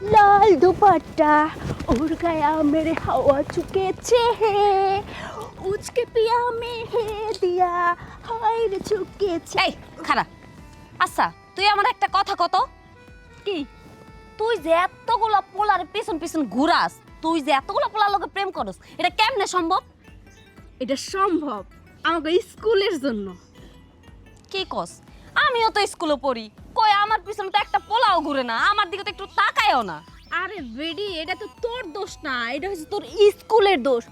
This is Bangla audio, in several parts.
लाल दुपट्टा उड़ गया मेरे हवा चुकेছে হে উচকে পিয়া মে হে দিয়া হায় রে চুকেছে। এই খারা, আচ্ছা তুই আমার একটা কথা কত, কি তুই যে এতগুলা পোলার পিছন পিছন ঘুরাস, তুই যে এতগুলা পোলার লগে প্রেম করস, এটা কেমনে সম্ভব? এটা সম্ভব আমাকে স্কুলের জন্য। কি কস? আমিও তো স্কুলে পড়ি, কই আমার পিছনে তো একটা পোলাও ঘুরে না, আমার দিকে তো একটু তাকায়ও না। আরে বেডি, এটা তো তোর দোষ না, এটা হচ্ছে তোর স্কুলের দোষ।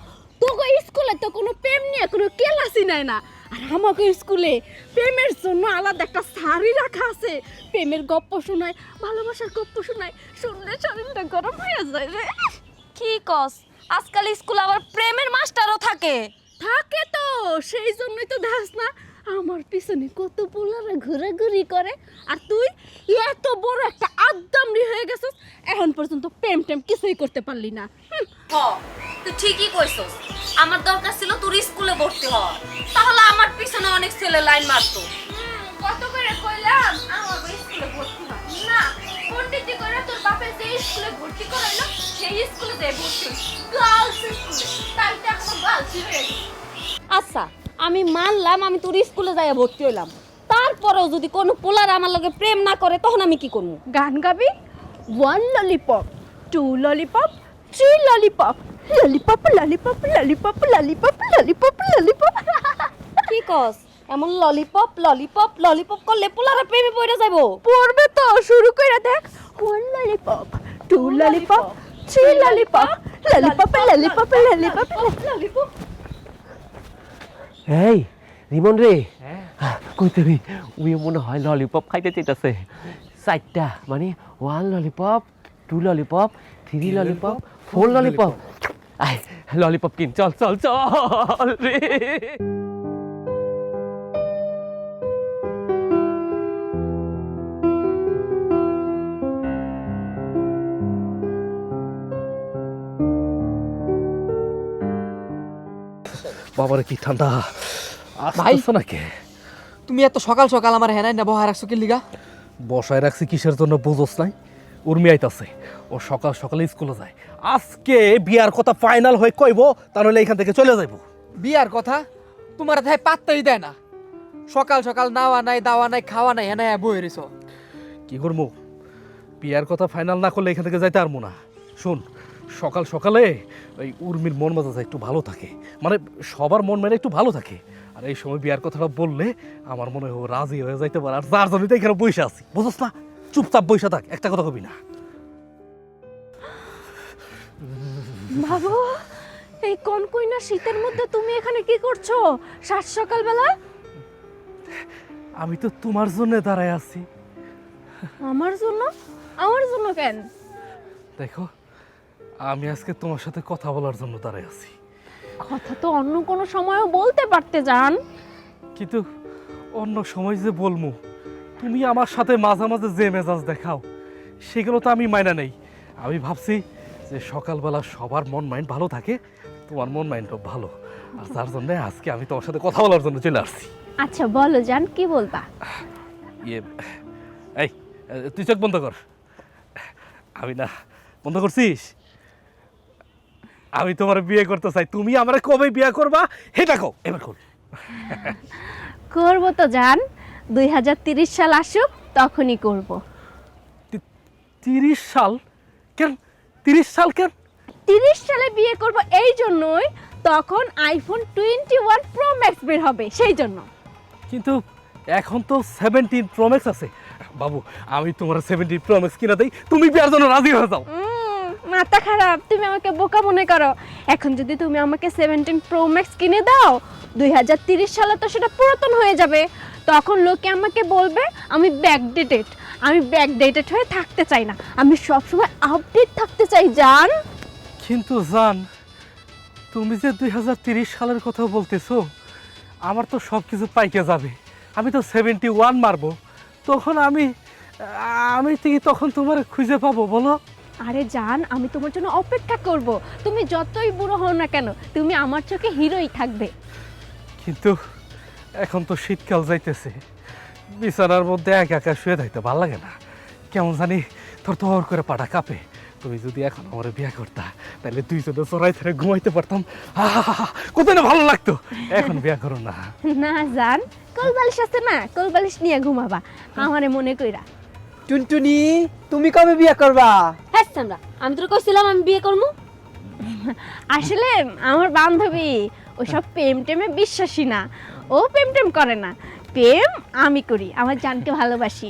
তোকে স্কুলে তো কোনো প্রেম নিয়ে কোনো ক্লাসই নাই না। আর আমাকে স্কুলে প্রেমের জন্য আলাদা একটা শাড়ি রাখা আছে, প্রেমের গপ্প শোনায়, ভালোবাসার গপ্প শোনায়, শুনলে শরীরটা গরম হয়ে যায় রে। কি কস? আজকাল স্কুলে আবার প্রেমের মাস্টারও থাকে। থাকে তো, সেই জন্যই তো দেখাস না আমার পিছনে কত পোলারা ঘোরাঘুরি করে। আর তুই এত বড় একটা আদ্দামড়ি হয়ে গেছিস, এখন পর্যন্ত প্রেম টেম কিছুই করতে পারলি না। তুই ঠিকই কইছস, আমার দরকার ছিল তোর স্কুলে ভর্তি হওয়া, তাহলে আমার পিছনে অনেক ছেলে লাইন মারতো। কত করে কইলাম আমার স্কুলে ভর্তি হ না, পণ্ডিতি করে তোর বাপে যে স্কুলে ভর্তি করাইলো সেই স্কুলে যে ভর্তি হইস, গার্লস স্কুলে, তাই তো এখন গার্লস হয়ে গেছে। আচ্ছা আমি মানলাম, আমি তোর স্কুলে যাইয়া ভর্তি হইলাম, তারপরেও যদি কোনো পোলার আমার লগে প্রেম না করে তখন আমি কি করব? গান গাবি, 1 lollipop 2 lollipop 3 lollipop, lollipop lollipop lollipop lollipop lollipop lollipop. কি কস? এমন ললিপপ ললিপপ ললিপপ করলে পোলারা প্রেমে পড়ে যাবো? পড়বে তো, শুরু করে দেখ। 1 lollipop 2 lollipop 3 lollipop, lollipop lollipop lollipop lollipop. এই রিমন রে, কই তুমি? উই মনে হয় ললিপপ খাইতে চাইতেছে। 4টা মানে 1 ললিপপ 2 ললিপপ 3 ললিপপ 4 ললিপপ। আয় ললিপপ কিন, চল চল চল রে। বাবারে কি ঠান্ডা, আসতেছ নাকি? তুমি এত সকাল সকাল আমার হেনাই না বহায় রাখছো কি লিগা? বসায় রাখছি কিসের জন্য বুঝোস নাই? উর্মি আইতাছে, ও সকাল সকালে স্কুলে যায়। আজকে বিয়ার কথা ফাইনাল হয়ে কইব, তাহলে এখান থেকে চলে যাইব। বিয়ার কথা তোমার তাই পাত্তাই দেয় না। সকাল সকাল নাওয়া নাই, দাওয়া নাই, খাওয়া নাই, হেনাই বই রইছো। কি করবো? বিয়ার কথা ফাইনাল না করলে এখান থেকে যাইতে পারবো না। শুন, সকাল সকালে ওই উর্মির মন মেজাজ একটু ভালো থাকে, মানে সবার মন মেলে একটু ভালো থাকে। আর এই সময় বিয়ার কথাটা বললে আমার মনে হয় ও রাজি হয়ে যাইতে পারে। আর যার জন্যই তো এখানে বসে আছি, বুঝছ না? চুপচাপ বসে থাক, একটা কথা কবি না। বাবু, এই কনকইনা শীতের মধ্যে তুমি এখানে কি করছো সাত সকালবেলা? আমি তো তোমার জন্য দাঁড়ায় আছি। আমার জন্য? আমার জন্য কেন? দেখো, আমি আজকে তোমার সাথে কথা বলার জন্য দাঁড়ায় আছি। কথা তো অন্য কোনো সময়ও বলতে পারতে জান। কিন্তু অন্য সময় যে বলমু, তুমি আমার সাথে মাঝে মাঝে যে মেজাজ দেখাও, সেগুলো তো আমি মাইনা নেই। আমি ভাবছি যে সকালবেলা সবার মন মাইন্ড ভালো থাকে, তোমার মন মাইন্ডও ভালো। আর যার জন্য আজকে আমি তোমার সাথে কথা বলার জন্য চলে আসছি। আচ্ছা বলো জান, কি বলবা? ইয়ে, এই তুই চোখ বন্ধ কর। আমি না, বন্ধ করছিস? আমি তোমার বিয়ে করতে চাই, তুমি আমারে কবে বিয়ে করবা সেটা কও, এবার কর। করবো তো জান, 2030 সাল আসুক তখনই করব। 30 সাল কেন? 30 সাল কেন? 30 সালে বিয়ে করব এই জন্যই, তখন আইফোন 21 প্রো ম্যাক্স বের হবে, সেই জন্য। কিন্তু এখন তো 17 প্রো ম্যাক্স আছে। বাবু, আমি তোমার 17 প্রো ম্যাক্স কিনা দেই, তুমি বিয়ার জন্য রাজি হয়ে যাও। মাথা খারাপ, তুমি আমাকে বোকা মনে করো। এখন যদি তুমি আমাকে 17 প্রো ম্যাক্স কিনে দাও, 2030 সালে তো সেটা পুরাতন হয়ে যাবে। তখন লোকে আমাকে বলবে আমি ব্যাকডেটেড। আমি ব্যাকডেটেড হয়ে থাকতে চাই না, আমি সবসময় আপডেট থাকতে চাই জান। কিন্তু জান, তুমি যে 2030 সালের কথা বলতেছো, আমার তো সব কিছু পাইকে যাবে। আমি তো 71 মারবো, তখন আমি তখন তোমার খুঁজে পাবো বলো? আরে জান, আমি তোমার জন্য অপেক্ষা করব। তুমি যতই বুড়ো হও না কেন, তুমি আমার চোখে হিরোই থাকবে। কিন্তু এখন তো শীতকাল যাইতেছে, বিছানার মধ্যে একা একা শুয়ে থাকতে ভালো লাগে না। কেমন জানি থর থর করে পাটা কাঁপে। তুমি যদি এখন আমার বিয়ে করতা তাহলে দুইজনে চড়াই ধরে ঘুমাইতে পারতাম। কোথায় না ভালো লাগতো। এখন বিয়ে করো না। না জান, কোলবালিশ আছে না, কোলবালিশ নিয়ে ঘুমাবা আমারে মনে কইরা। টুনটুনি তুমি কবে বিয়ে করবা? হ্যাঁ সামরা, আমি তোর কইছিলাম আমি বিয়ে করবো। আসলে আমার বান্ধবী ওসব প্রেম টেমে বিশ্বাসী না, ও প্রেম টেম করে না, প্রেম আমি করি, আমার জানকে ভালোবাসি।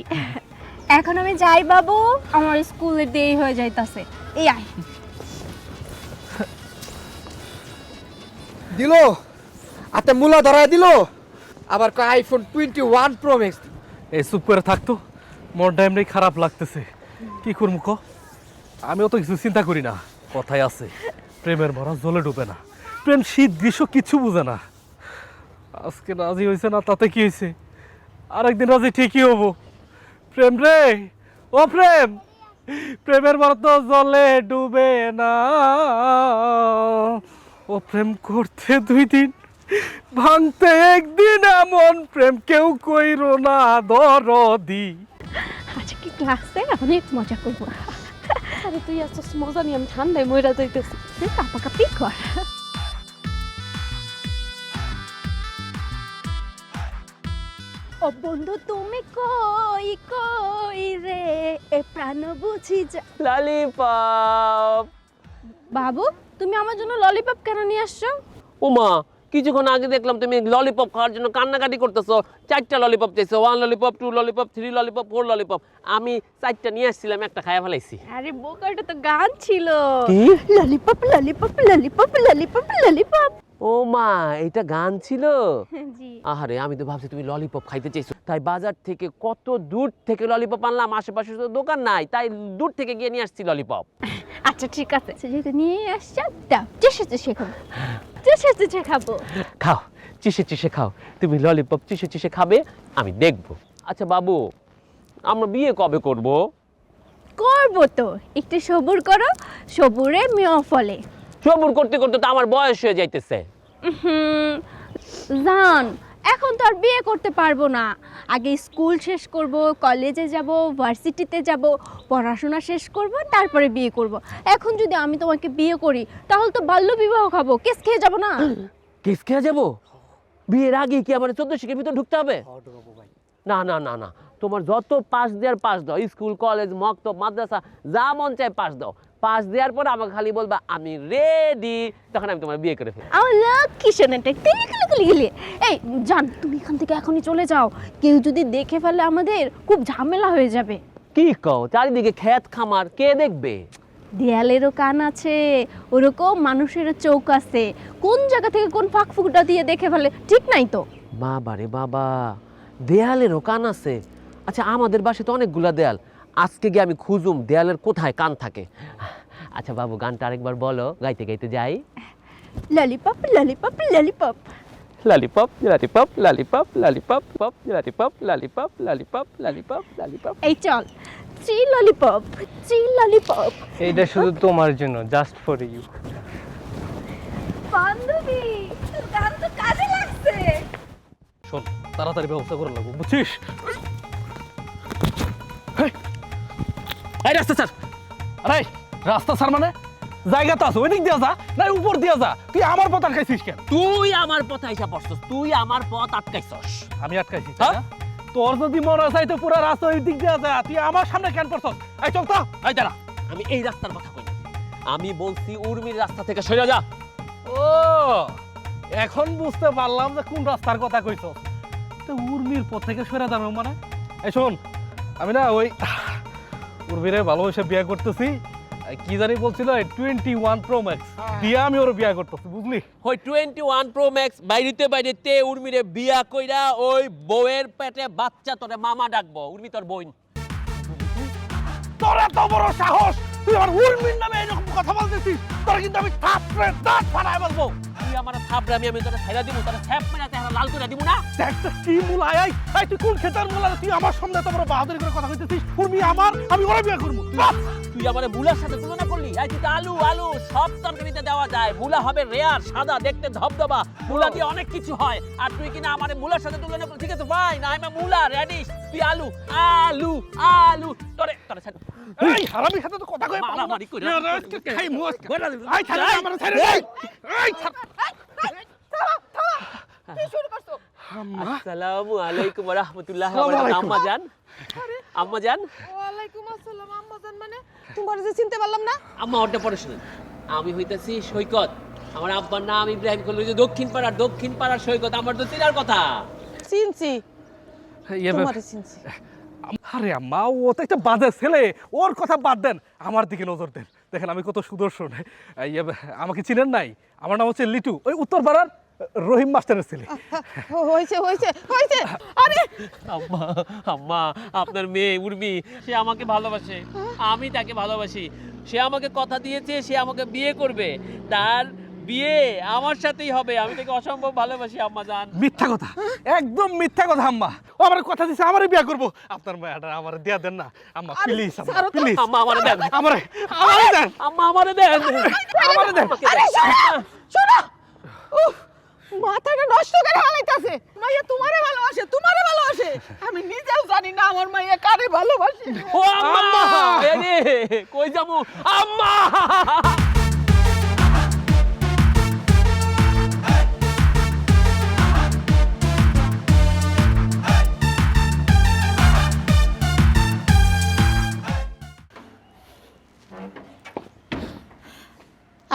এখন আমি যাই বাবু, আমার স্কুলে দেরি হয়ে যাইতাছে। এই আয়। দিল আতে মুলা ধরায় দিল, আবার কয় আইফোন 21 প্রো ম্যাক্স। এই চুপ করে থাকতো, মনটা এমনি খারাপ লাগতেছে। কি করবো ক? আমিও তো কিছু চিন্তা করি না। কথাই আছে, প্রেমের ভরা জলে ডুবে না। প্রেম শীত গ্রীষ্ম কিছু বুঝে না। আজকে রাজি হয়েছে না তাতে কি হয়েছে, আরেকদিন রাজি ঠিকই হবো। প্রেম রে, ও প্রেম, প্রেমের ভরা তো জলে ডুবে না। ও প্রেম করতে 2 দিন, ভাঙতে 1 দিন, এমন প্রেম কেউ কইরো না দরদি। আচ্ছা কি ক্লাসে অনেক মজা করবো। আরে তুই এত মজা নিয়ে আমি ঠান্ডায় মইরা যাইতেছি। কাপাকাপি কর। ও বন্ধু তুমি কই কই রে, এ প্রাণ বুঝি যা। ললিপপ। বাবু তুমি আমার জন্য ললিপপ কেন নিয়ে আসছো? উমা, কিছুক্ষণ আগে দেখলাম তুমি ললিপপ খাওয়ার জন্য কান্নাকাটি করতেছো। 4টা ললিপপ চাইছো, 1 ললিপপ, 2 ললিপপ, 3 ললিপপ, 4 ললিপপ। আমি 4টা নিয়ে আসছিলাম, একটা খাইয়া ফেলাইছি। আরে বোকা, এটা তো গান ছিল। কি? Lollipop lollipop lollipop lollipop lollipop. ও মা, এটা গান ছিল? জি। আহারে, আমি তো ভাবছি তুমি ললিপপ খাইতে চাইছো, তাই বাজার থেকে কত দূর থেকে ললিপপ আনলাম। আশেপাশে তো দোকান নাই, তাই দূর থেকে গিয়ে নিয়ে আসছি ললিপপ। আচ্ছা ঠিক আছে, যেহেতু নিয়ে আসছো দাও, চেষে চেষে খাবো, চেষে চেষে খাবো। খাও, চিসে চিসে খাও। তুমি ললিপপ চিসে চিসে খাবে, আমি দেখবো। আচ্ছা বাবু, আমরা বিয়ে কবে করবো? করবো তো, একটু সবুর করো, সবুরে মেয় ফলে। সবুর করতে করতে তো আমার বয়স হয়ে যাইতেছে। জান, এখন তো আর বিয়ে করতে পারবো না। আগে স্কুল শেষ করব, কলেজে যাব, ভার্সিটিতে যাব, পড়াশোনা শেষ করব, তারপরে বিয়ে করব। এখন যদি আমি তোমাকে বিয়ে করি তাহলে তো বাল্য বিবাহ খাবো, কেস খেয়ে যাব না? কেস খেয়ে যাবো? বিয়ের আগে কি আমার 14 শিখের ভিতর ঢুকতে হবে? না না না না, তোমার যত পাস দেওয়ার পাস দাও, স্কুল কলেজ মক্তব মাদ্রাসা যা মন চায় পাস দাও। পাস দেওয়ার পর আমাকে খালি বলবা আমি রেডি, তখন আমি তোমার বিয়ে করে ফেলবো। আমার লক্ষ্মী শোনাটা গেলি। এই জান, তুমি এখান থেকে এখনই চলে যাও, কেউ যদি দেখে ফেলে আমাদের খুব ঝামেলা হয়ে যাবে। কি কও, চারিদিকে ক্ষেত খামার, কে দেখবে? দেয়ালেরও কান আছে, ওরকম মানুষেরও চোখ আছে, কোন জায়গা থেকে কোন ফাঁক ফুকটা দিয়ে দেখে ফেলে ঠিক নাই তো। বাবা রে বাবা, দেয়ালেরও কান আছে? আচ্ছা, আমাদের বাসায় তো অনেকগুলা দেয়াল, আজকে গিয়ে আমি খুঁজুম দেয়ালের কোথায় কান থাকে। আচ্ছা বাবু, গানটা আরেকবার বলো, গাইতে গাইতে যাই। Lollipop lollipop lollipop. Lollipop lollipop lollipop lollipop pop lollipop lollipop lollipop lollipop lollipop. এই চল, 3 ললিপপ 3 ললিপপ। এইটা শুধু তোমার জন্য, জাস্ট ফর ইউ। বান্ধবী, তোর গান তো কাজে লাগছে। শোন, তাড়াতাড়ি ব্যবস্থা করে লাগবো, বুঝছিস? এই রাস্তা স্যার, আরে রাস্তা স্যার মানে জায়গা তো আছে, ওই দিক দিয়ে যা, না উপর দিয়ে যা। তুই আমার পথ আটকাইছিস কেন? তুই আমার পথ আইসা পড়ছস, তুই আমার পথ আটকাইছস। আমি আটকাইছি তাই না? তোর যদি মনে হয় তো পুরো রাস্তা ওই দিক দিয়ে যা, তুই আমার সামনে কেন পড়ছস? এই চল তো। এই দাঁড়া, আমি এই রাস্তার কথা কই না, আমি বলছি উর্মির রাস্তা থেকে সরে যা। ও, এখন বুঝতে পারলাম যে কোন রাস্তার কথা কইছস। তো উর্মির পথ থেকে সরে যাবে মানে? এই শোন, আমি না ওই উর্মিরে ভালোবেসে বিয়ে করতেছি। কি জানি বলছিল 21 প্রো ম্যাক্স দিয়ে আমি ওর বিয়ে করতেছি, বুঝলি? ওই 21 প্রো ম্যাক্স বাইরেতে বাইরেতে উর্মিরে বিয়া কইরা ওই বউয়ের পেটে বাচ্চা তোরে মামা ডাকবো। উর্মি তোর বোন। তোর এত বড় সাহস, তুই আমার উর্মির নামে এরকম কথা বলতেছিস? তোর কিন্তু আমি থাপড়ে দাঁত ফাটায় বলবো। তুই আমার থাপড়ে আমি তোরে ছাইরা দিব, তোরে ছ্যাপ মেরে তেরা লাল করে দিব না। দেখ তো কি মুলা, এই তুই কোন খেতার মুলা? তুই আমার সামনে এত বড় বাহাদুরি করে কথা কইতেছিস? উর্মি আমার, আমি ওরা বিয়ে করবো। তুই আমার মুলার সাথে তুলনা করলি? এই তুই তো আলু আলু সব তরকারিতে দেওয়া যায়, মুলা হবে রেয়ার, সাদা দেখতে ধবধবা, মুলা দিয়ে অনেক কিছু হয়, আর তুই কিনা আমার মুলার সাথে তুলনা করলি। ঠিক আছে ভাই, না আমি মুলা রেডিশ তুই আলু আলু আলু তোরে তোরে ছাড় এই হারামির সাথে তো কথা কই মারামারি কইরা। খাই মুস আই ছাড় আমার ছাড় এই ছাড় কি শুরু করছো? আম্মা আসসালামু আলাইকুম ওয়া রাহমাতুল্লাহি ওয়া আসসালামু বারাকাতুহু। আলাইকুম। আম্মা জান ওয়ালাইকুম আসসালাম আম্মাজান, মানে তোমার যে চিনতে পারলাম না। আম্মা ওটা পড়ে শুনুন। আমি হইতাছি সৈকত, আমার আব্বার নাম ইব্রাহিম খলিল, যে দক্ষিণ পাড়ার সৈকত, আমার তো চেনার কথা। চিনছি, ইয়ে তোমারে চিনছি। আরে আম্মা ও তো একটা বাজে ছেলে, ওর কথা বাদ দেন, আমার দিকে নজর দেন। দেখেন আমি কত সুদর্শন। ইয়ে, আমাকে চিনেন নাই? আমার নাম হচ্ছে লিটু, ওই উত্তর পাড়ার রহিম মাস্টারের ছেলে। হয়েছে হয়েছে হয়েছে। আরে আম্মা আম্মা আপনার মেয়ে উর্মি, সে আমাকে ভালোবাসে, আমি তাকে ভালোবাসি। সে আমাকে কথা দিয়েছে সে আমাকে বিয়ে করবে, তার বিয়ে আমার সাথেই হবে। আমি তাকে অসম্ভব ভালোবাসি আম্মা জান। মিথ্যা কথা, একদম মিথ্যা কথা আম্মা। ও আমার কথা দিছে আমারে বিয়ে করব। আপনার মেয়েটা আমারে দিয়া দেন না আম্মা, প্লিজ আম্মা, প্লিজ। আম্মা আমারে দেন, আমারে দেন, আম্মা আমারে দেন, আমারে দেন। আরে শোনো শোনো, উফ, মাথাটা নষ্ট করে হালাইতাছে। মাইয়া তোমারে ভালোবাসে, তোমারে ভালোবাসে। আমি নিজেও জানি না আমার মাইয়া কারে ভালোবাসে। ও আম্মা এরে কই যামু আম্মা।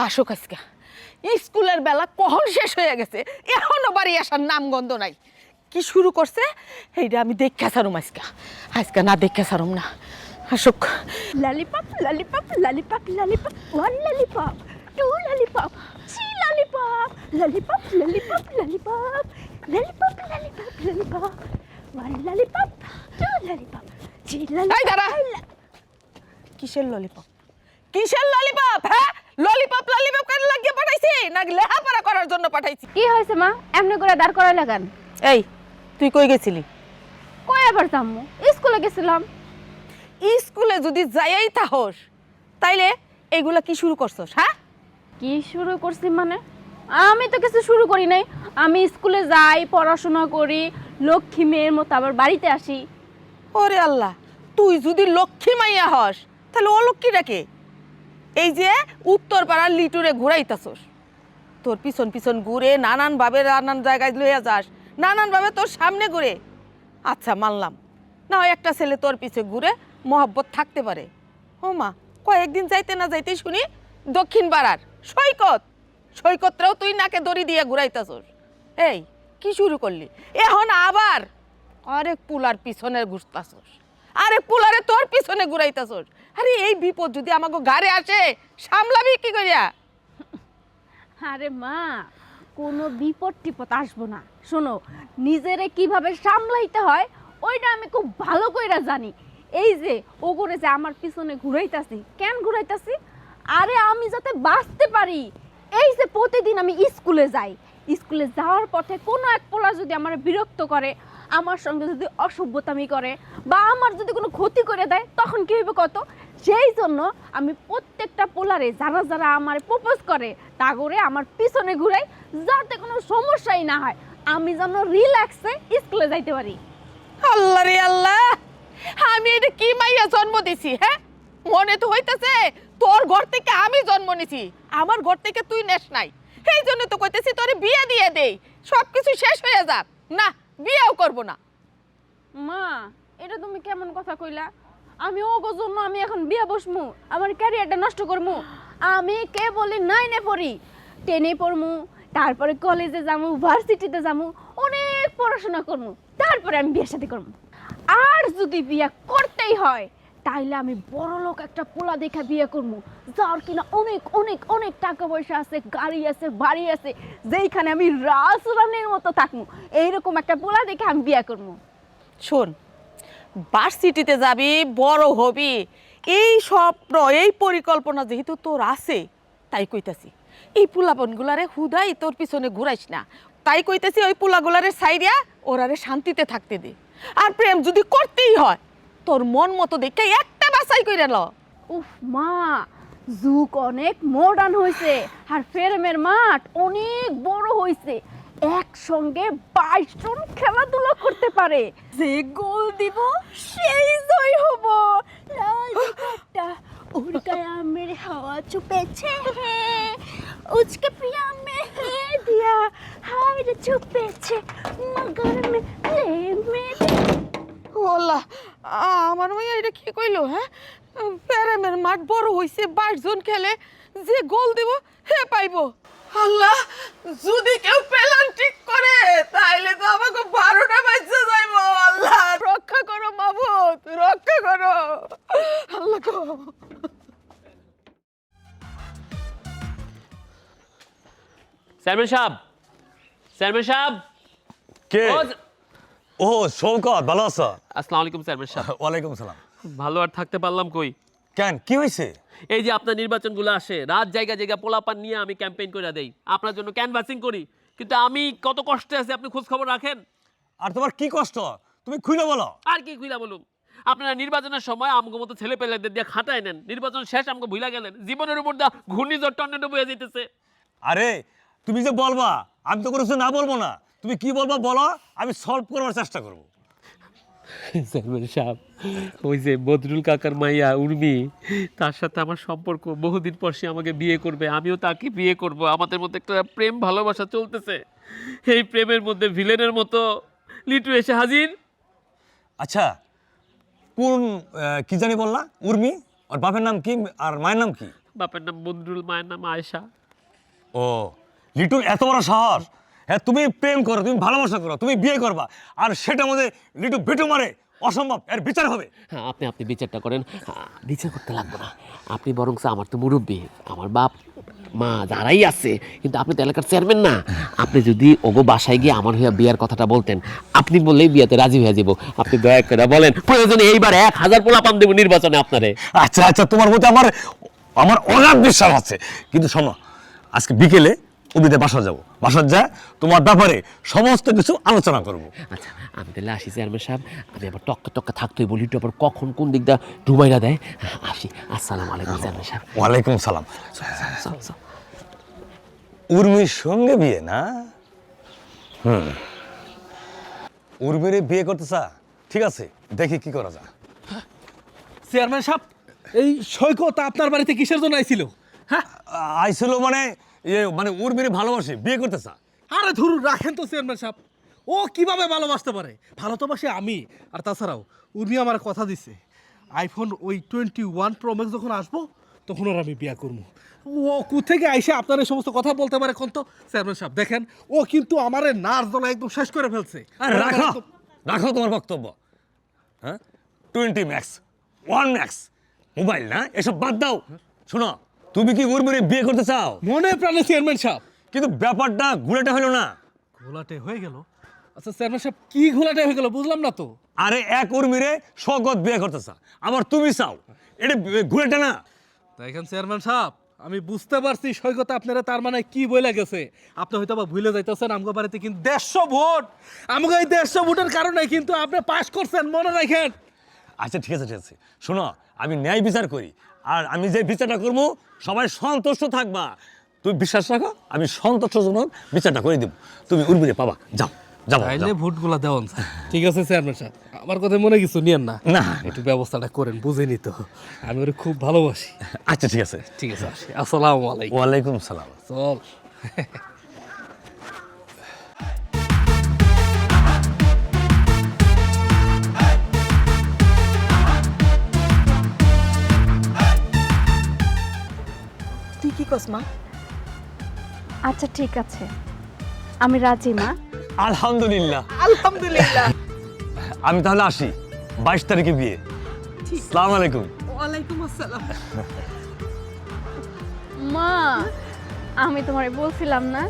আসুক আজকে, স্কুলের বেলা কখন শেষ হয়ে গেছে, এখনো বাড়ি আসার নাম গন্ধ নাই। কি শুরু করছে এইটা আমি দেখা ছাড়ুম আজকে, আজকে না দেখা ছাড়ুম না। আসুক। Lollipop lollipop lollipop lollipop, one lollipop, two lollipop, three lollipop, lollipop lollipop lollipop, lollipop lollipop lollipop, one lollipop, two lollipop, three lollipop. কিসের ললিপপ? কিসের ললিপপ? হ্যাঁ, ললিপপ ললিপপ করে লাগিয়ে পাঠাইছি না লেখাপড়া করার জন্য পাঠাইছি? কি হয়েছে মা, এমনি করে দাঁড় করাই লাগান? এই তুই কই গেছিলি? কই আবার যামু? স্কুলে গেছিলাম। স্কুলে যদি যাইই তাহস তাইলে এইগুলা কি শুরু করছস? হ্যাঁ, কি শুরু করছি মানে? আমি তো কিছু শুরু করি নাই। আমি স্কুলে যাই, পড়াশোনা করি, লক্ষ্মী মেয়ের মতো আবার বাড়িতে আসি। ওরে আল্লাহ, তুই যদি লক্ষ্মী মাইয়া হস তাহলে অলক্ষ্মীটা কে? এই যে উত্তর পাড়ার লিটুরে ঘুরাইতাছস, তোর পিছন পিছন ঘুরে নানান ভাবে নানান জায়গায় লইয়া যাস, নানান ভাবে তোর সামনে ঘুরে। আচ্ছা মানলাম, না হয় একটা ছেলে তোর পিছে ঘুরে মহব্বত থাকতে পারে। ও মা, কয়েকদিন যাইতে না যাইতেই শুনি দক্ষিণ পাড়ার সৈকতরাও তুই নাকে দড়ি দিয়ে ঘুরাইতাছস। এই কি শুরু করলি এখন আবার? আরেক পুলার পিছনে ঘুরতাছস, আরেক পুলারে তোর পিছনে ঘুরাইতাছস। আরে এই বিপদ যদি আমাকে গাড়ে আসে সামলাবি কি করিয়া? আরে মা, কোনো বিপদ টিপদ আসবো না। শোনো, নিজেরে কিভাবে সামলাইতে হয় ওইটা আমি খুব ভালো কইরা জানি। এই যে ও করে যে আমার পিছনে ঘুরাইতাছি, কেন ঘুরাইতাছি? আরে আমি যাতে বাঁচতে পারি। এই যে প্রতিদিন আমি স্কুলে যাই, স্কুলে যাওয়ার পথে কোনো এক পোলা যদি আমার বিরক্ত করে, আমার সঙ্গে যদি অসভ্যতামি করে বা আমার যদি কোনো ক্ষতি করে দেয়, তখন কী হইবে কত? সেই জন্য আমি প্রত্যেকটা পোলারে যারা যারা আমার প্রপোজ করে তা করে আমার পিছনে ঘুরাই, যাতে কোনো সমস্যাই না হয়, আমি যেন রিল্যাক্সে স্কুলে যাইতে পারি। আল্লাহ রে আল্লাহ, আমি এটা কি মাইয়া জন্ম দিছি? হ্যাঁ, মনে তো হইতেছে তোর ঘর থেকে আমি জন্ম নিছি, আমার ঘর থেকে তুই নেস নাই। এই জন্য তো কইতেছি তোরে বিয়ে দিয়ে দেই, সব কিছু শেষ হয়ে যাক। না, বিয়েও করব না। মা, এটা তুমি কেমন কথা কইলা? আমি ওগো জন্য আমি এখন বিয়ে বসমু, আমার ক্যারিয়ারটা নষ্ট করমু? আমি কে বলি 9-এ পড়ি, 10-এ পড়মু, তারপরে কলেজে যামু, ভার্সিটিতে যামু, অনেক পড়াশোনা করমু, তারপরে আমি বিয়ে শাদী করমু। আর যদি বিয়ে করতেই হয় তাইলে আমি বড় লোক একটা পোলা দেখে বিয়ে করমু, যার কিনা অনেক অনেক অনেক টাকা পয়সা আছে, গাড়ি আছে, বাড়ি আছে, যেইখানে আমি রাজরানীর মতো থাকমু। এইরকম একটা পোলা দেখে আমি বিয়ে করমু। শোন, ভার্সিটিতে যাবি, বড় হবি, এই স্বপ্ন এই পরিকল্পনা যেহেতু তোর আছে, তাই কইতাছি এই পোলাপনগুলারে হুদাই তোর পিছনে ঘুরাইস না। তাই কইতেছি ওই পোলাগুলারে সাইরিয়া ওরারে শান্তিতে থাকতে দে। আর প্রেম যদি করতেই হয় তোর মন মতো দেখে একটা বাছাই কইরা ল। উফ মা, যুগ অনেক মডার্ন হয়েছে আর প্রেমের মাঠ অনেক বড় হয়েছে। একসঙ্গে 22 জন খেলাধুলা করতে পারে। যে গোল দিব সেই জয় হব। उड़ गया मेरे हवा चुपे छे उसके पिया में है दिया हाय रे चुपे छे मगर में ले मेरे ওলা আমার মাইয়া এটা কি কইলো হ্যাঁ প্যারামের মাঠ বড় হইছে 22 জন খেলে যে গোল দিব হে পাইবো আল্লাহ যদি কেউ পেনাল্টি করে তাইলে তো আমাকে 12টা বাজে যাইবো আল্লাহ রক্ষা করো মাবুদ রক্ষা করো আল্লাহ গো চেয়ারম্যান সাহেব কে ও- ও শৌকত ভালো আছো? আসসালামু আলাইকুম চেয়ারম্যান সাহেব। ওয়ালাইকুম সালাম। ভালো আর থাকতে পারলাম কই? কেন কি হয়েছে? এই যে আপনার নির্বাচনগুলো আসে, রাত জায়গা জায়গা পোলাপান নিয়ে আমি ক্যাম্পেইন করে দেই, আপনার জন্য ক্যানভাসিং করি, কিন্তু আমি কত কষ্টে আছি আপনি খোঁজ খবর রাখেন? আর তোমার কি কষ্ট তুমি খুলে বলো। আর কি খুইলা বলুন? আপনারা নির্বাচনের সময় আমগো মতো ছেলে পেলেদের দিয়ে খাটায় নেন, নির্বাচন শেষ আমগো ভুলা গেলেন, জীবনের উপর দা ঘূর্ণিঝড় টর্নেডো বয়ে যেতেছে। আরে তুমি যে বলবা আমি তো কোনো কিছু না বলবো না, তুমি কি বলবা বলো, আমি সলভ করবার চেষ্টা করব। চেয়ারম্যান সাহেব, ওই যে বদরুল কাকার মাইয়া উর্মি, তার সাথে আমার সম্পর্ক, বহুদিন পর সে আমাকে বিয়ে করবে, আমিও তাকে বিয়ে করব, আমাদের মধ্যে একটা প্রেম ভালোবাসা চলতেছে। এই প্রেমের মধ্যে ভিলেনের মতো লিটু এসে হাজির। আচ্ছা কোন কি জানি বললা? উর্মি? আর বাপের নাম কি আর মায়ের নাম কি? বাপের নাম বদরুল, মায়ের নাম আয়েশা। ও লিটুর এত বড় সাহস! হ্যাঁ তুমি প্রেম করো, তুমি ভালোবাসা করো, তুমি বিয়ে করবা, আর সেটার মধ্যে লিটু বেটু মারে, অসম্ভব, এর বিচার হবে। হ্যাঁ, আপনি বিচারটা করেন। বিচার করতে লাগবে না, আপনি বরং আমার তো মুরব্বী, আমার বাপ মা যারাই আছে, কিন্তু আপনি তো এলাকার চেয়ারম্যান না, আপনি যদি ওগো বাসায় গিয়ে আমার হইয়া বিয়ার কথাটা বলতেন, আপনি বললেই বিয়াতে রাজি হয়ে যাব। আপনি দয়া করে বলেন, প্রয়োজনে এইবার 1000 পোলাপান দেব নির্বাচনে আপনারে। আচ্ছা আচ্ছা তোমার মধ্যে আমার আমার অগাধ বিশ্বাস আছে, কিন্তু শোনো আজকে বিকেলে উর্মিদের বাসা যাবো, বাসার যা তোমার ব্যাপারে সমস্ত কিছু আলোচনা করবো। আচ্ছা আমি তাহলে আসি চেয়ারম্যান সাহেব, আমি আবার টক্কা টক্কা থাকতেই বলি, একটু আবার কখন কোন দিকটা ডুবাইরা দেয়। আসি, আসসালামু আলাইকুম চেয়ারম্যান সাহেব। ওয়ালাইকুম সালাম। চল, চল। উর্মির সঙ্গে বিয়ে না? উর্মির বিয়ে করতে চা, ঠিক আছে, দেখি কি করা যায়। চেয়ারম্যান সাহেব, এই সৈকত আপনার বাড়িতে কিসের জন্য আইছিল? হ্যাঁ, আইছিল মানে মানে উর্মির ভালোবাসে, বিয়ে করতে চা। আরে ধরুন রাখেন তো চেয়ারম্যান সাহেব, ও কিভাবে ভালোবাসতে পারে? ভালো তো বাসে আমি। আর তাছাড়াও উর্মি আমার কথা দিছে, আইফোন ওই 21 প্রো ম্যাক্স যখন আসবো তখন আর আমি বিয়া করবো। ও কোথেকে আইসে আপনার এই সমস্ত কথা বলতে পারে কোন তো? চেয়ারম্যান সাহেব দেখেন, ও কিন্তু আমারে নার্স দলে একদম শেষ করে ফেলছে। আরে রাখো রাখো তোমার বক্তব্য। হ্যাঁ 20 ম্যাক্স 1 ম্যাক্স মোবাইল না, এসব বাদ দাও। শোনো তুমি কি উর্মির বিয়ে করতে চাও? মনে প্রাণে চেয়ারম্যান সাহেব। কিন্তু ব্যাপারটা ঘুরেটা হলো না। ঘোলাটে হয়ে গেল? আচ্ছা চেয়ারম্যান সাহেব, কি ঘোলাটে হয়ে গেল বুঝলাম না তো। আরে এক উর্মিরে স্বগত বিয়ে করতে চা, আবার তুমি চাও, এটা ঘুরেটা না। দেখেন চেয়ারম্যান সাহেব, আমি বুঝতে পারছি সৈকত আপনারা তার মানে কি বইলা গেছে। আপনি হয়তো বা ভুলে যাইতেছেন, আমগো বাড়িতে কিন্তু 150 ভোট, আমগো এই 150 ভোটের কারণে কিন্তু আপনি পাস করছেন, মনে রাখেন। আচ্ছা ঠিক আছে ঠিক আছে, শোনো আমি ন্যায় বিচার করি, আর আমি যে বিচারটা করবো সবাই সন্তুষ্ট থাকবা। তুমি বিশ্বাস রাখো, আমি সন্তোষজনক বিচারটা করে দিব, তুমি উর্মিরে পাবা। যাও যাও তাইলে ভোটগুলা দেওয়ান স্যার। ঠিক আছে চেয়ারম্যান সাহেব, আমার কথা মনে কিছু নিয়েন না, না একটু ব্যবস্থাটা করেন, বুঝেনি তো আমি ওরে খুব ভালোবাসি। আচ্ছা ঠিক আছে। ঠিক আছে, আসি। আসসালামু আলাইকুম। ওয়ালাইকুম সালাম। চল। তুই কি কস মা? আচ্ছা ঠিক আছে, আমি রাজি মা। আলহামদুলিল্লাহ। আলহামদুলিল্লাহ। আমি তাহলে আসি, 22 তারিখে বিয়ে। আসসালামু আলাইকুম। ওয়ালাইকুম আসসালাম। মা, আমি তোমারে বলছিলাম না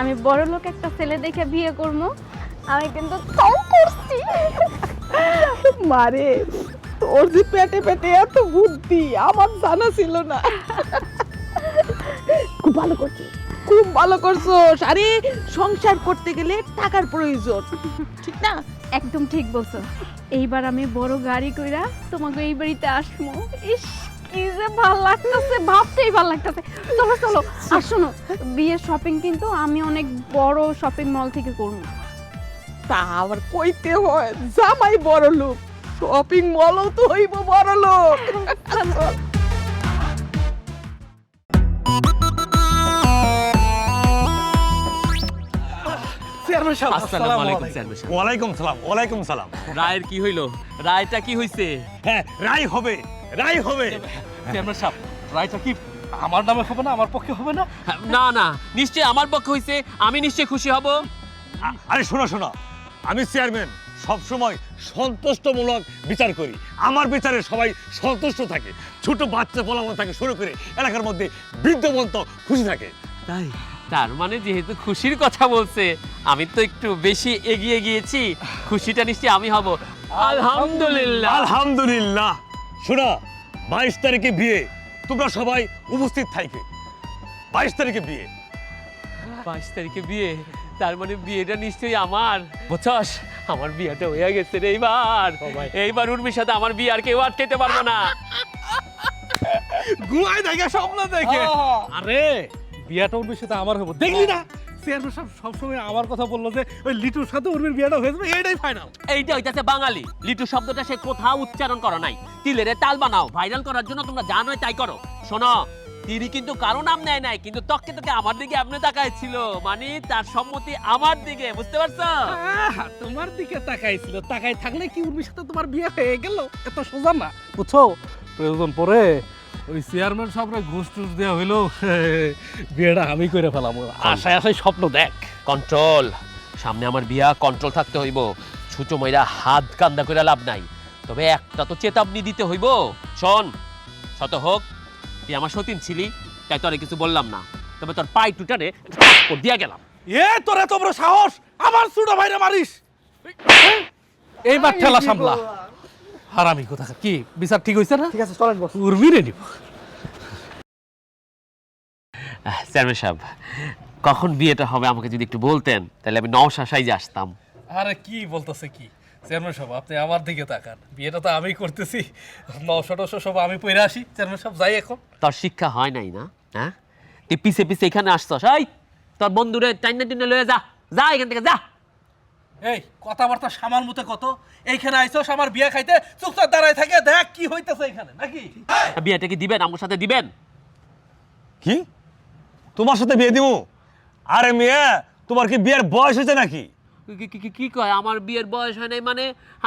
আমি বড় লোক একটা ছেলে দেখে বিয়ে করবো, আমি কিন্তু তাও করছি। মারে তোর যে পেটে পেটে এত বুদ্ধি আমার জানা ছিল না। খুব ভালো করছিস, খুব ভালো করছস। আরে সংসার করতে গেলে টাকার প্রয়োজন, ঠিক না? একদম ঠিক বলছো। এইবার আমি বড় গাড়ি কইরা তোমাকে এই বাড়িতে আসবো। ইস কি যে ভাল লাগতেছে, ভাবতেই ভাল লাগতেছে। চলো চলো, আর শোনো, বিয়ের শপিং কিন্তু আমি অনেক বড় শপিং মল থেকে করব। তা আবার কইতে হয়, জামাই বড় লোক, শপিং মলও তো হইব বড় লোক। চেয়ারম্যান সাহেব আসসালামু আলাইকুম চেয়ারম্যান সাহেব। ওয়ালাইকুম সালাম, ওয়ালাইকুম সালাম। রায়ের কি হইলো? রায়টা কি হইছে? হ্যাঁ, রায় হবে, রায় হবে। চেয়ারম্যান সাহেব রায়টা কি আমার নামে হবে না, আমার পক্ষে হবে না? না না, নিশ্চয়ই আমার পক্ষে হইছে, আমি নিশ্চয়ই খুশি হব। আরে শোনো শোনো, আমি চেয়ারম্যান সবসময় সন্তুষ্টমূলক বিচার করি। আমার বিচারে সবাই সন্তুষ্ট থাকে, ছোট বাচ্চা পোলাপান থেকে শুরু করে এলাকার মধ্যে বৃদ্ধবন্ত খুশি থাকে। তাই? তার মানে যেহেতু খুশির কথা বলছে, আমি তো একটু বেশি এগিয়ে গিয়েছি, খুশিটা নিশ্চয়ই আমি হব। আলহামদুলিল্লাহ। আলহামদুলিল্লাহ। শোনো, 22 তারিখে বিয়ে, তোমরা সবাই উপস্থিত থাকবে। 22 তারিখে বিয়ে। 22 তারিখে বিয়ে, তার মানে বিয়েটা নিশ্চয়ই আমার। বুঝছস, আমার বিয়েটা হয়ে গেছে রে এইবার। এইবার উর্মির সাথে আমার বিয়ে আর কেউ আটকাতে পারবে না। গুয়াই দেখে স্বপ্ন দেখে। আরে বিয়াটা উর্মির সাথে আমার হবো, দেখলি না? চেয়ারম্যান সাহেব সবসময় আমার কথা বললো যে ওই লিটুর সাথে উর্মির বিয়াটা হয়ে যাবে, এইটাই ফাইনাল। এইটা হইতাছে বাঙালি। লিটু শব্দটা সে কোথাও উচ্চারণ করা নাই। তিলেরে তাল বানাও, ভাইরাল করার জন্য তোমরা জানোই তাই করো। শোনো, তিনি কিন্তু কারো নাম নেয় নাই, কিন্তু তককে তোকে আমার দিকে আপনি তাকাইছিল, মানে তার সম্মতি আমার দিকে, বুঝতে পারছো? তোমার দিকে তাকাইছিল, তাকাই থাকলে কি উর্মির সাথে তোমার বিয়ে হয়ে গেল? এত সোজা না, বুঝছো? প্রয়োজন পরে ওই চেয়ারম্যান সাহেবরা ঘুষ টুস দেওয়া হইলো, বিয়েটা আমি করে ফেলাম। আশায় আশায় স্বপ্ন দেখ। কন্ট্রোল, সামনে আমার বিয়া, কন্ট্রোল থাকতে হইব। ছুটো মাইরা হাত কান্দা করে লাভ নাই, তবে একটা তো চেতাবনী দিতে হইব। শোন, শত হোক তুই আমার সতীন ছিলি, তাই তোরে কিছু বললাম না, তবে তোর পাই টুটারে দিয়া গেলাম। এ তোর এত বড় সাহস, আমার ছোট ভাইরে মারিস? এইবার ঠেলা সামলা। হারামি কথা, কি বিচার ঠিক হইছে না? ঠিক আছে, চলেন বস, উর্মিরে নিব। চেয়ারম্যান সাহেব, কখন বিয়েটা হবে আমাকে যদি একটু বলতেন, তাহলে আমি নওশাসাই যে আসতাম। আরে কি বলতেছে কি চেয়ারম্যান সাহেব, আপনি আমার দিকে তাকান, বিয়েটা তো আমি করতেছি, 900 সব আমি পইরা আসি। চেয়ারম্যান সাহেব যাই এখন। তোর শিক্ষা হয় নাই না? হ্যাঁ, তুই পিছে পিছে এখানে আসছস। এই তোর বন্ধুরে টাইনা টিনে লয়ে যা, যা এখান থেকে যা। এই কথাবার্তা সামার মতো কত, এইখানে আইছস আমার বিয়ে খাইতে, চুপচাপ দাঁড়ায় থাকে, দেখ কি হইতেছে এখানে নাকি? বিয়েটা কি দিবেন? আমার সাথে দিবেন? কি তোমার সাথে বিয়ে দিব? আরে মেয়ে, তোমার কি বিয়ের বয়স হয়েছে নাকি? কি কয় আমার বিয়ের বয়স হয় নাই? মানে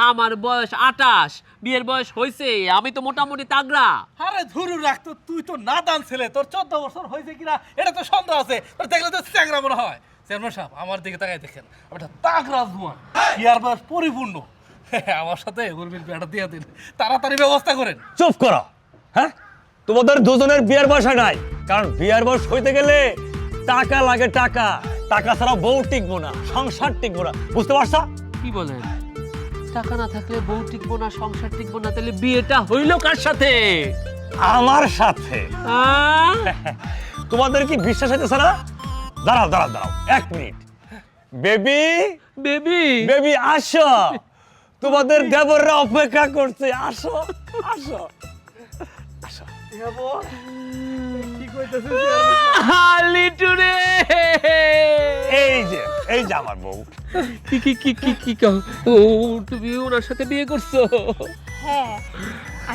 আমার বয়স 28, বিয়ের বয়স হয়েছে, আমি তো মোটামুটি তাগড়া। আরে ধুরু রাখতো, তুই তো নাদান ছেলে, তোর 14 বছর হয়েছে কিনা এটা তো সন্দেহ আছে, তোর দেখলে তো চ্যাংরা মনে হয়। চেয়ারম্যান সাহেব আমার দিকে তাকাই দেখেন, আমি একটা তাগড়া জুয়ান, বিয়ার বয়স পরিপূর্ণ, আমার সাথে উর্মির বিয়েটা দিয়ে দিন, তাড়াতাড়ি ব্যবস্থা করেন। চুপ করো। হ্যাঁ, তোমাদের দুজনের বিয়ের বয়স হয় নাই, কারণ বিয়ের বয়স হইতে গেলে টাকা লাগে, টাকা। টাকা ছাড়া বউ টিকবো না, সংসার টিকবো না, বুঝতে পারছো? কি বলেন? টাকা না থাকলে বউ টিকবো না, সংসার টিকবো না, তাহলে বিয়েটা হইলো কার সাথে? আমার সাথে। আহ? তোমাদের কি বিশ্বাস হইতেছে না? দাঁড়াও দাঁড়াও দাঁড়াও, 1 মিনিট। বেবি, বেবি, বেবি আসো, তোমাদের দেবররা অপেক্ষা করছে, আসো আসো আসো। কি কইতেছে? লিটু রে, এই যে আমার বউ। কি কি কি কি কি কও? ও, তুমি ওনার সাথে বিয়ে করছো? হ্যাঁ,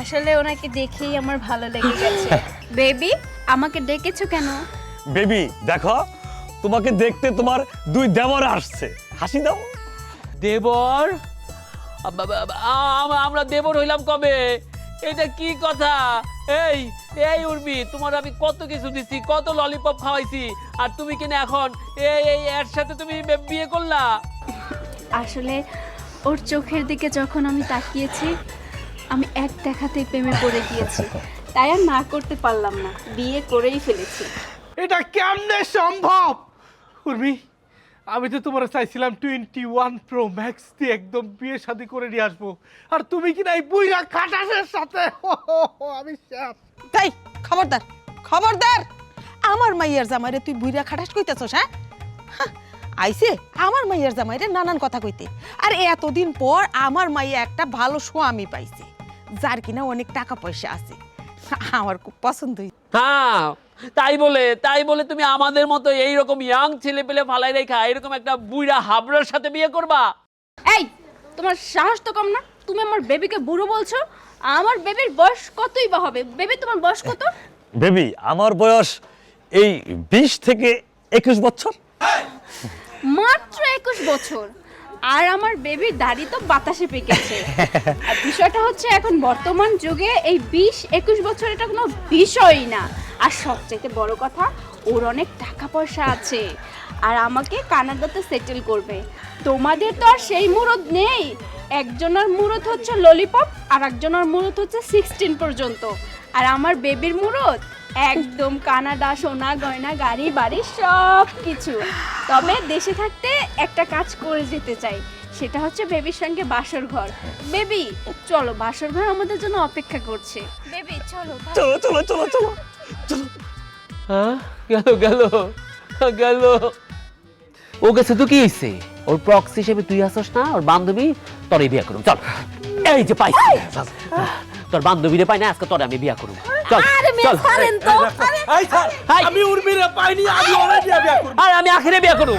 আসলে ওনাকে দেখেই আমার ভালো লেগে গেছে। বেবি, আমাকে ডেকেছো কেন? বেবি দেখো, তোমাকে দেখতে তোমার 2 দেবর আসছে, হাসি দাও। দেবর? আমরা দেবর হইলাম কবে? এটা কি কথা? এই এই উর্মি, তোমার আমি কত কিছু দিছি, কত ললিপপ খাওয়াইছি, আর তুমি কিনা এখন এই এই এর সাথে তুমি বিয়ে করলা? আসলে ওর চোখের দিকে যখন আমি তাকিয়েছি, আমি এক দেখাতেই প্রেমে পড়ে গিয়েছি, তাই আর না করতে পারলাম না, বিয়ে করেই ফেলেছি। এটা কেমনে সম্ভব? উর্মি, আমি তো তোমার চাইছিলাম 21 Pro Max দিয়ে একদম বিয়ে শাদী করে নিয়ে আসবো, আর তুমি কি না এই বুইরা খাটাসের সাথে? আমি শেষ। তাই খবরদার, খবরদার, আমার মাইয়ার জামাইরে তুই বুইরা খাটাস কইতাছস? হ্যাঁ, আইছে আমার মাইয়ার জামাইরে নানান কথা কইতে, আর এতদিন পর আমার মাইয়া একটা ভালো স্বামী পাইছে, যার কিনা অনেক টাকা পয়সা আছে, আমার খুব পছন্দ হয়েছে। হ্যাঁ, তাই বলে তুমি আমাদের মতো এইরকম ইয়াং ছেলে পেলে ফালাই রেখা এরকম একটা বুইড়া হাবড়ার সাথে বিয়ে করবা? এই তোমার সাহস তো কম না, তুমি আমার বেবিকে বুড়ো বলছো? আমার বেবির বয়স কতই বা হবে? বেবি তোমার বয়স কত? বেবি আমার বয়স এই 20 থেকে 21 বছর। মাত্র 21 বছর। আর আমার বেবির দাড়ি তো বাতাসে পেকেছে। আর বিষয়টা হচ্ছে এখন বর্তমান যুগে এই 20-21 বছর এটা কোনো বিষয়ই না। আর সবচেয়ে বড় কথা, ওর অনেক টাকা পয়সা আছে আর আমাকে কানাডাতে সেটেল করবে। তোমাদের তো আর সেই মুরদ নেই। একজনের মুরদ হচ্ছে ললিপপ আর একজনের মুরদ হচ্ছে 16 পর্যন্ত। আর আমার বেবির মুরদ একদম কানাডা, সোনা গয়না, গাড়ি বাড়ি সব কিছু। তবে দেশে থাকতে একটা কাজ করে যেতে চাই, সেটা হচ্ছে বেবির সঙ্গে বাসর ঘর। বেবি চলো, বাসর ঘর আমাদের জন্য অপেক্ষা করছে। বেবি চলো। চলো চলো চলো চলো চলো। হ্যাঁ, গেল। ও গেছে তো কি হয়েছে? ওর প্রক্সি হিসেবে তুই আসছ না, ওর বান্ধবী তোরে বিয়া করুম। চল, এই যে পাইছি, তোর বান্ধবীরে পাই না, আজকে তোরে আমি বিয়া করুম। চল চল। আমি উর্মিরে পাইনি, আমি ওরে বিয়া করব। আর আমি আখিরে বিয়া করুম।